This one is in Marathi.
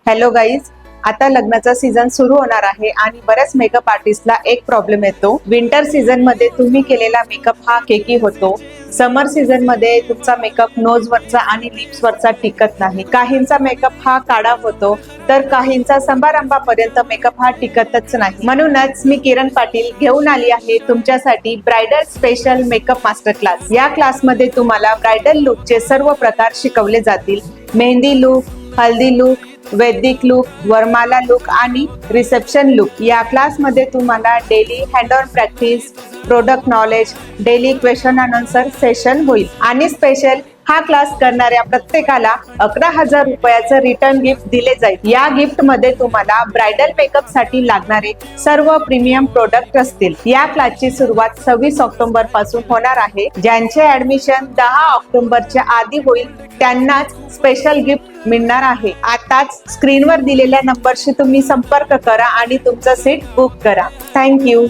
हॅलो गाईज, आता लग्नाचा सीझन सुरू होणार आहे आणि बऱ्याच मेकअप आर्टिस्टला एक प्रॉब्लेम येतो. विंटर सीझन मध्ये तुम्ही केलेला मेकअप हा केकी होतो. समर सीझन मध्ये तुमचा मेकअप नोज वरचा आणि लिप्स वरचा टिकत नाही. काहींचा मेकअप हा काळा होतो तर काहींचा समारंभापर्यंत मेकअप हा टिकतच नाही. म्हणूनच मी किरण पाटील घेऊन आली आहे तुमच्यासाठी bridal special makeup master class. या क्लासमध्ये तुम्हाला ब्रायडल लुकचे सर्व प्रकार शिकवले जातील. मेहंदी लुक, हल्दी लुक, वैदिक लुक, वरमाला लुक आणि रिसेप्शन लुक. या क्लासमध्ये तुम्हाला daily hand on practice, product knowledge, daily question and answer session होईल. आणि स्पेशल हा क्लास करणाऱ्या प्रत्येकाला 11,000 रुपयाचं रिटर्न गिफ्ट दिले जाईल. या गिफ्ट मध्ये तुम्हाला ब्रायडल मेकअप साठी लागणारे सर्व प्रीमियम प्रोडक्ट असतील. या क्लासची सुरुवात 26 ऑक्टोबर पासून होणार आहे. ज्यांचे ऍडमिशन 10 ऑक्टोबरच्या आधी होईल त्यांनाच स्पेशल गिफ्ट मिळणार आहे. आताच स्क्रीनवर दिलेल्या नंबरशी तुम्ही संपर्क करा आणि तुमचं सीट बुक करा. थँक्यू.